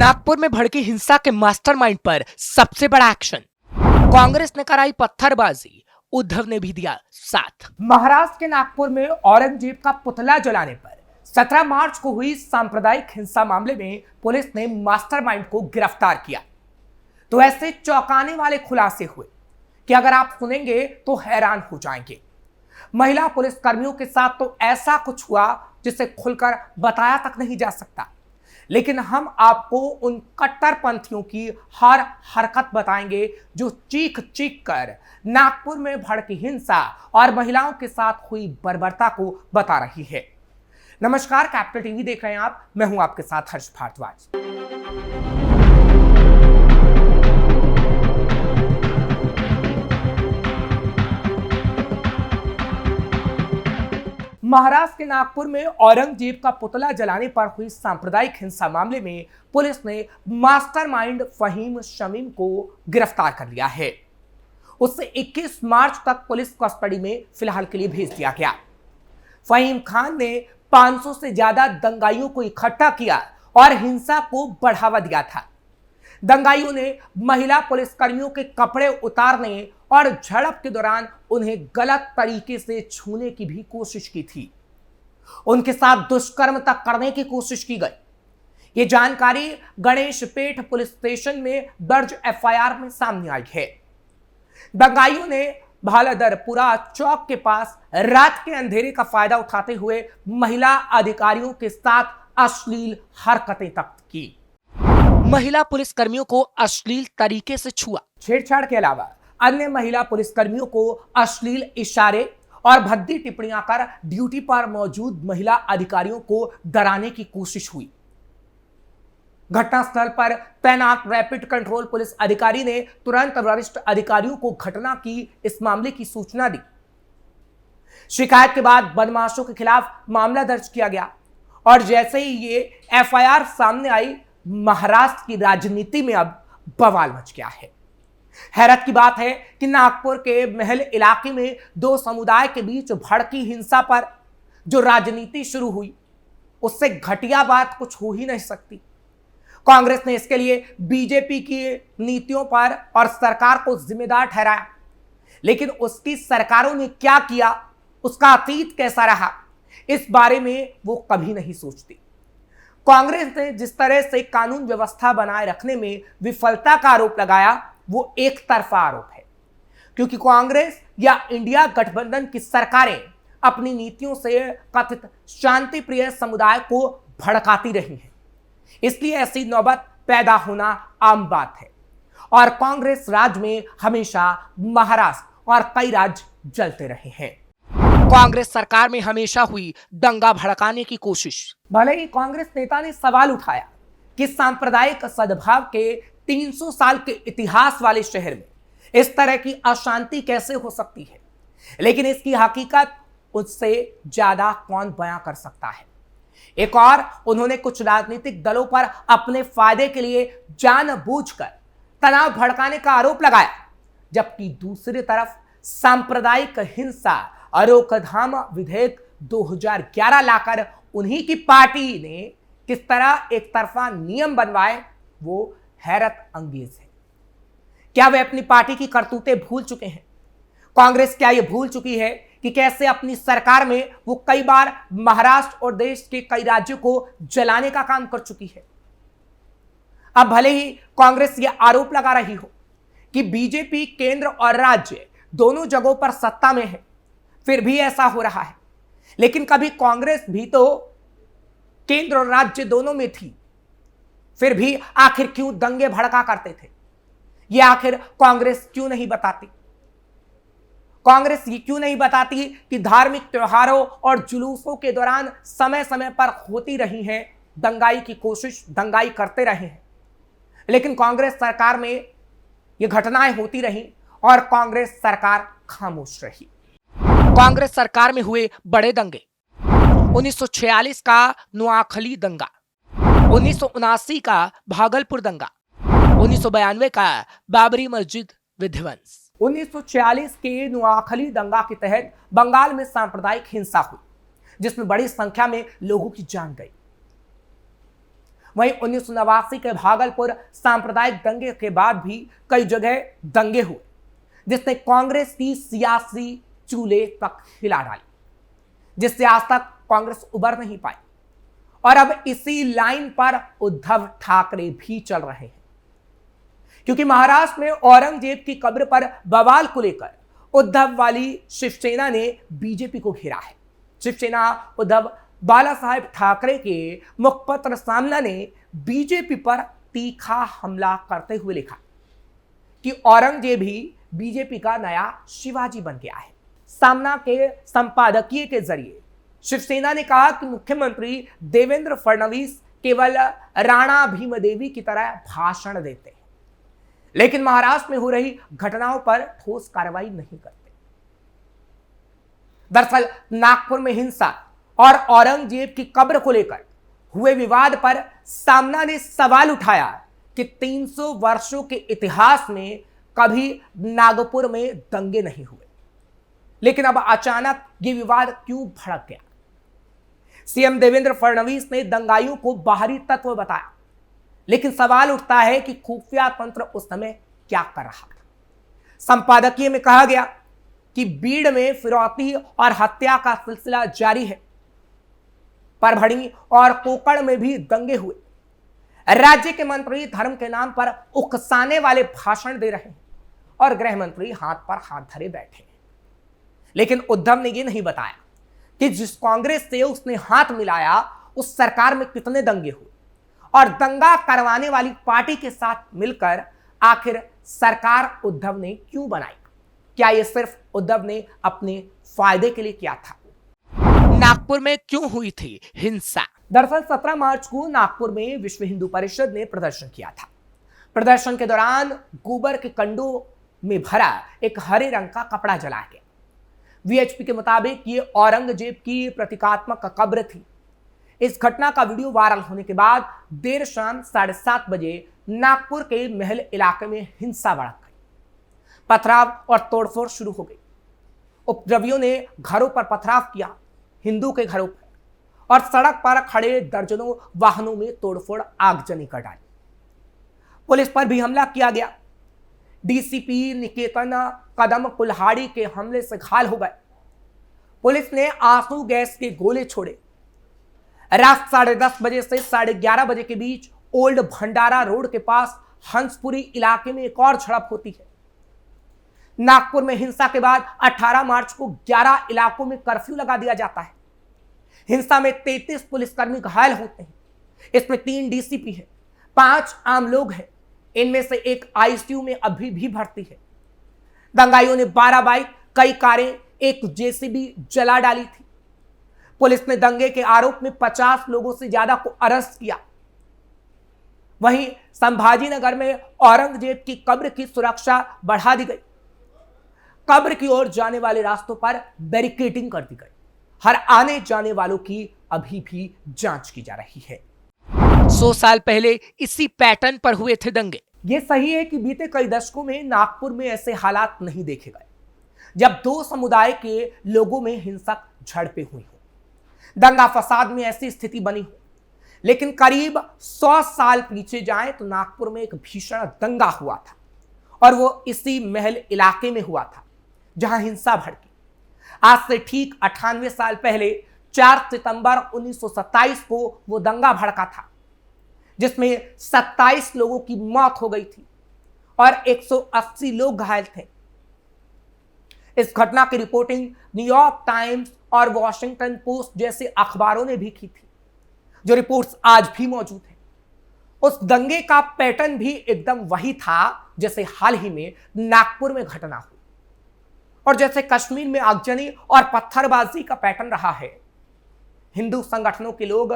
नागपुर में भड़की हिंसा के मास्टरमाइंड पर सबसे बड़ा एक्शन। कांग्रेस ने कराई पत्थरबाजी, उद्धव ने भी दिया साथ। महाराष्ट्र के नागपुर में औरंगजेब का पुतला जलाने पर 17 मार्च को हुई सांप्रदायिक हिंसा मामले में पुलिस ने मास्टरमाइंड को गिरफ्तार किया। तो ऐसे चौंकाने वाले खुलासे हुए कि अगर आप सुनेंगे तो हैरान हो जाएंगे। महिला पुलिस कर्मियों के साथ तो ऐसा कुछ हुआ जिसे खुलकर बताया तक नहीं जा सकता, लेकिन हम आपको उन कट्टरपंथियों की हर हरकत बताएंगे जो चीख चीख कर नागपुर में भड़की हिंसा और महिलाओं के साथ हुई बर्बरता को बता रही है। नमस्कार, कैपिटल टीवी देख रहे हैं आप। मैं हूं आपके साथ हर्ष भारद्वाज। महाराष्ट्र के नागपुर में औरंगजेब का पुतला जलाने पर हुई सांप्रदायिक हिंसा मामले में पुलिस ने मास्टरमाइंड फहीम शमीम को गिरफ्तार कर लिया है। उसे 21 मार्च तक पुलिस कस्टडी में फिलहाल के लिए भेज दिया गया। फहीम खान ने 500 से ज्यादा दंगाइयों को इकट्ठा किया और हिंसा को बढ़ावा दिया था। दंगाइयों ने महिला पुलिसकर्मियों के कपड़े उतारने और झड़प के दौरान उन्हें गलत तरीके से छूने की भी कोशिश की थी। उनके साथ दुष्कर्म तक करने की कोशिश की गई। ये जानकारी गणेशपेट पुलिस स्टेशन में दर्ज एफआईआर में सामने आई है। दंगाइयों ने भालादरपुरा चौक के पास रात के अंधेरे का फायदा उठाते हुए महिला अधिकारियों के साथ अश्लील हरकतें तक की। महिला पुलिसकर्मियों को अश्लील तरीके से छुआ। छेड़छाड़ के अलावा अन्य महिला पुलिसकर्मियों को अश्लील इशारे और भद्दी टिप्पणियां कर ड्यूटी पर मौजूद महिला अधिकारियों को डराने की कोशिश हुई। घटनास्थल पर तैनात रैपिड कंट्रोल पुलिस अधिकारी ने तुरंत वरिष्ठ अधिकारियों को घटना की इस मामले की सूचना दी। शिकायत के बाद बदमाशों के खिलाफ मामला दर्ज किया गया और जैसे ही ये एफआईआर सामने आई, महाराष्ट्र की राजनीति में अब बवाल मच गया है। हैरत की बात है कि नागपुर के महल इलाके में दो समुदाय के बीच भड़की हिंसा पर जो राजनीति शुरू हुई, उससे घटिया बात कुछ हो ही नहीं सकती। कांग्रेस ने इसके लिए बीजेपी की नीतियों पर और सरकार को जिम्मेदार ठहराया, लेकिन उसकी सरकारों ने क्या किया, उसका अतीत कैसा रहा, इस बारे में वो कभी नहीं सोचती। कांग्रेस ने जिस तरह से कानून व्यवस्था बनाए रखने में विफलता का आरोप लगाया, वो एक तरफा आरोप है, क्योंकि कांग्रेस या इंडिया गठबंधन की सरकारें अपनी नीतियों से कथित शांति प्रिय समुदाय को भड़काती रही हैं। इसलिए ऐसी नौबत पैदा होना आम बात है और कांग्रेस राज में हमेशा महाराष्ट्र और कई राज्य जलते रहे हैं। कांग्रेस सरकार में हमेशा हुई दंगा भड़काने की कोशिश। भले ही कांग्रेस नेता ने सवाल उठाया कि सांप्रदायिक सद्भाव के 300 साल के इतिहास वाले शहर में इस तरह की अशांति कैसे हो सकती है, लेकिन इसकी हकीकत उससे ज्यादा कौन बयां कर सकता है। एक और उन्होंने कुछ राजनीतिक दलों पर अपने फायदे के लिए जानबूझकर तनाव भड़काने का आरोप लगाया, जबकि दूसरी तरफ सांप्रदायिक हिंसा और रोकथाम विधेयक 2011 लाकर उन्हीं की पार्टी ने किस तरह एक तरफा नियम बनवाए, वो हैरत अंगेज है। क्या वे अपनी पार्टी की करतूतें भूल चुके हैं? कांग्रेस क्या ये भूल चुकी है कि कैसे अपनी सरकार में वो कई बार महाराष्ट्र और देश के कई राज्यों को जलाने का काम कर चुकी है? अब भले ही कांग्रेस ये आरोप लगा रही हो कि बीजेपी केंद्र और राज्य दोनों जगहों पर सत्ता में है, फिर भी ऐसा हो रहा है। लेकिन कभी कांग्रेस भी तो केंद्र और राज्य दोनों में थी, फिर भी आखिर क्यों दंगे भड़का करते थे? ये आखिर कांग्रेस क्यों नहीं बताती? कांग्रेस ये क्यों नहीं बताती कि धार्मिक त्योहारों और जुलूसों के दौरान समय समय पर होती रही हैं दंगाई की कोशिश, दंगाई करते रहे हैं, लेकिन कांग्रेस सरकार में ये घटनाएं होती रहीं और कांग्रेस सरकार खामोश रही। कांग्रेस सरकार में हुए बड़े दंगे। 1946 का नुआखली दंगा, 1979 का भागलपुर दंगा, 1992 का बाबरी मस्जिद विध्वंस। 1946 के नुआखली दंगा के तहत बंगाल में सांप्रदायिक हिंसा हुई, जिसमें बड़ी संख्या में लोगों की जान गई। वहीं 1989 के भागलपुर सांप्रदायिक दंगे के बाद भी कई जगह दंगे हुए, जिसने कांग्रेस की सियासी चूल्हे तक हिला डाली, जिससे आज तक कांग्रेस उबर नहीं पाई। और अब इसी लाइन पर उद्धव ठाकरे भी चल रहे हैं, क्योंकि महाराष्ट्र में औरंगजेब की कब्र पर बवाल को लेकर उद्धव वाली शिवसेना ने बीजेपी को घेरा है। शिवसेना उद्धव बाला साहेब ठाकरे के मुखपत्र सामना ने बीजेपी पर तीखा हमला करते हुए लिखा कि औरंगजेब ही बीजेपी का नया शिवाजी बन गया है। सामना के संपादकीय के जरिए शिवसेना ने कहा कि मुख्यमंत्री देवेंद्र फडणवीस केवल राणा भीमदेवी की तरह भाषण देते हैं, लेकिन महाराष्ट्र में हो रही घटनाओं पर ठोस कार्रवाई नहीं करते। दरअसल नागपुर में हिंसा और औरंगजेब की कब्र को लेकर हुए विवाद पर सामना ने सवाल उठाया कि 300 वर्षों के इतिहास में कभी नागपुर में दंगे नहीं हुए, लेकिन अब अचानक ये विवाद क्यों भड़क गया। सीएम देवेंद्र फडणवीस ने दंगाइयों को बाहरी तत्व बताया, लेकिन सवाल उठता है कि खुफिया तंत्र उस समय क्या कर रहा था। संपादकीय में कहा गया कि बीड़ में फिरौती और हत्या का सिलसिला जारी है। परभणी और कोकण में भी दंगे हुए। राज्य के मंत्री धर्म के नाम पर उकसाने वाले भाषण दे रहे हैं और गृह मंत्री हाथ पर हाथ धरे बैठे हैं। लेकिन उद्धव ने यह नहीं बताया कि जिस कांग्रेस से उसने हाथ मिलाया उस सरकार में कितने दंगे हुए और दंगा करवाने वाली पार्टी के साथ मिलकर आखिर सरकार उद्धव ने क्यों बनाई। क्या यह सिर्फ उद्धव ने अपने फायदे के लिए किया था? नागपुर में क्यों हुई थी हिंसा? दरअसल 17 मार्च को नागपुर में विश्व हिंदू परिषद ने प्रदर्शन किया था। प्रदर्शन के दौरान गोबर के कंडों में भरा एक हरे रंग का कपड़ा जलाया गया। वीएचपी के मुताबिक ये औरंगजेब की प्रतीकात्मक कब्र थी। इस घटना का वीडियो वायरल होने के बाद देर शाम 7:30 बजे नागपुर के महल इलाके में हिंसा भड़क गई। पथराव और तोड़फोड़ शुरू हो गई। उपद्रवियों ने घरों पर पथराव किया, हिंदू के घरों पर, और सड़क पर खड़े दर्जनों वाहनों में तोड़फोड़ आगजनी कर डाली। पुलिस पर भी हमला किया गया। डीसीपी निकेतन कदम कुल्हाड़ी के हमले से घायल हो गए। पुलिस ने आंसू गैस के गोले छोड़े। रात 10:30 बजे से 11:30 बजे के बीच ओल्ड भंडारा रोड के पास हंसपुरी इलाके में एक और झड़प होती है। नागपुर में हिंसा के बाद 18 मार्च को 11 इलाकों में कर्फ्यू लगा दिया जाता है। हिंसा में 33 पुलिसकर्मी घायल होते हैं। इसमें 3 डीसीपी है, 5 आम लोग हैं। इनमें से एक आईसीयू में अभी भी भर्ती है। दंगाइयों ने 12 बाइक, कई कारें, एक जेसीबी जला डाली थी। पुलिस ने दंगे के आरोप में 50 लोगों से ज्यादा को अरेस्ट किया। वहीं संभाजी नगर में औरंगजेब की कब्र की सुरक्षा बढ़ा दी गई। कब्र की ओर जाने वाले रास्तों पर बैरिकेडिंग कर दी गई। हर आने जाने वालों की अभी भी जांच की जा रही है। 100 साल पहले इसी पैटर्न पर हुए थे दंगे। यह सही है कि बीते कई दशकों में नागपुर में ऐसे हालात नहीं देखे गए जब 2 समुदाय के लोगों में हिंसक झड़पें हुई हो, दंगा फसाद में ऐसी स्थिति बनी हो। लेकिन करीब 100 साल पीछे जाएं तो नागपुर में एक भीषण दंगा हुआ था और वो इसी महल इलाके में हुआ था जहां हिंसा भड़की। आज से ठीक 98 साल पहले 4 सितंबर 1927 को वो दंगा भड़का था जिसमें 27 लोगों की मौत हो गई थी और 180 लोग घायल थे। इस घटना की रिपोर्टिंग न्यूयॉर्क टाइम्स और वॉशिंगटन पोस्ट जैसे अखबारों ने भी की थी, जो रिपोर्ट्स आज भी मौजूद हैं। उस दंगे का पैटर्न भी एकदम वही था जैसे हाल ही में नागपुर में घटना हुई और जैसे कश्मीर में आगजनी और पत्थरबाजी का पैटर्न रहा है। हिंदू संगठनों के लोग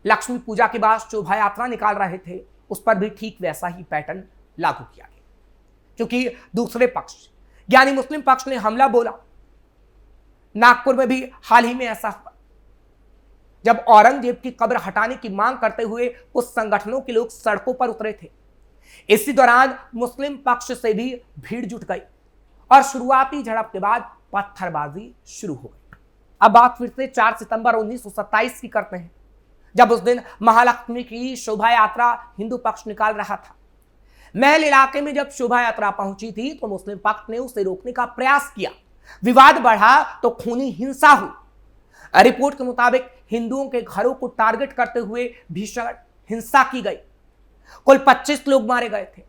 लक्ष्मी पूजा के बाद शोभा यात्रा निकाल रहे थे, उस पर भी ठीक वैसा ही पैटर्न लागू किया गया, क्योंकि दूसरे पक्ष यानी मुस्लिम पक्ष ने हमला बोला। नागपुर में भी हाल ही में ऐसा हुआ जब औरंगजेब की कब्र हटाने की मांग करते हुए कुछ संगठनों के लोग सड़कों पर उतरे थे। इसी दौरान मुस्लिम पक्ष से भी भीड़ जुट गई और शुरुआती झड़प के बाद पत्थरबाजी शुरू हो गई। अब बात फिर से 4 सितंबर 1927 की करते हैं, जब उस दिन महालक्ष्मी की शोभा यात्रा हिंदू पक्ष निकाल रहा था। महल इलाके में जब शोभा यात्रा पहुंची थी तो मुस्लिम पक्ष ने उसे रोकने का प्रयास किया। विवाद बढ़ा तो खूनी हिंसा हुई। रिपोर्ट के मुताबिक हिंदुओं के घरों को टारगेट करते हुए भीषण हिंसा की गई। कुल 25 लोग मारे गए थे,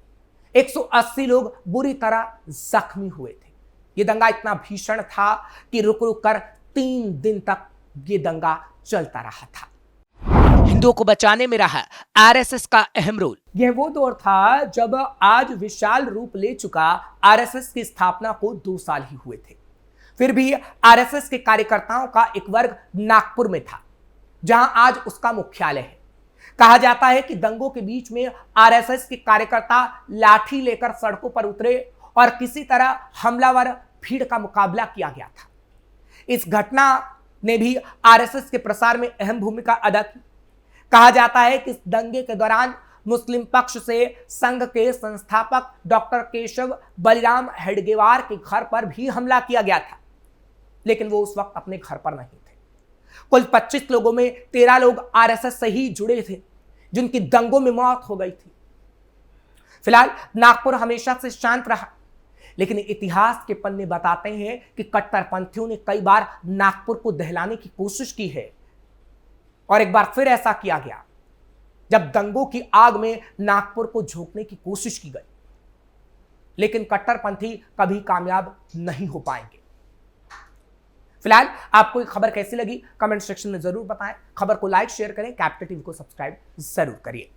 180 लोग बुरी तरह जख्मी हुए थे। यह दंगा इतना भीषण था कि रुक रुक कर 3 दिन तक यह दंगा चलता रहा था। हिंदुओं को बचाने में रहा आरएसएस का अहम रोल। यह वो दौर था जब आज विशाल रूप ले चुका आरएसएस की स्थापना को 2 साल ही हुए थे। फिर भी आरएसएस के कार्यकर्ताओं का एक वर्ग नागपुर में था, जहां आज उसका मुख्यालय है। कहा जाता है कि दंगों के बीच में आरएसएस के कार्यकर्ता लाठी लेकर सड़कों पर उतरे और किसी तरह हमलावर भीड़ का मुकाबला किया गया था। इस घटना ने भी आरएसएस के प्रसार में अहम भूमिका अदा की। कहा जाता है कि इस दंगे के दौरान मुस्लिम पक्ष से संघ के संस्थापक डॉक्टर केशव बलिराम हेडगेवार के घर पर भी हमला किया गया था, लेकिन वो उस वक्त अपने घर पर नहीं थे। कुल 25 लोगों में 13 लोग आरएसएस से ही जुड़े थे, जिनकी दंगों में मौत हो गई थी। फिलहाल नागपुर हमेशा से शांत रहा, लेकिन इतिहास के पन्ने बताते हैं कि कट्टरपंथियों ने कई बार नागपुर को दहलाने की कोशिश की है और एक बार फिर ऐसा किया गया जब दंगों की आग में नागपुर को झोंकने की कोशिश की गई, लेकिन कट्टरपंथी कभी कामयाब नहीं हो पाएंगे। फिलहाल आपको ये खबर कैसी लगी कमेंट सेक्शन में जरूर बताएं। खबर को लाइक शेयर करें, कैपिटल टीवी को सब्सक्राइब जरूर करिए।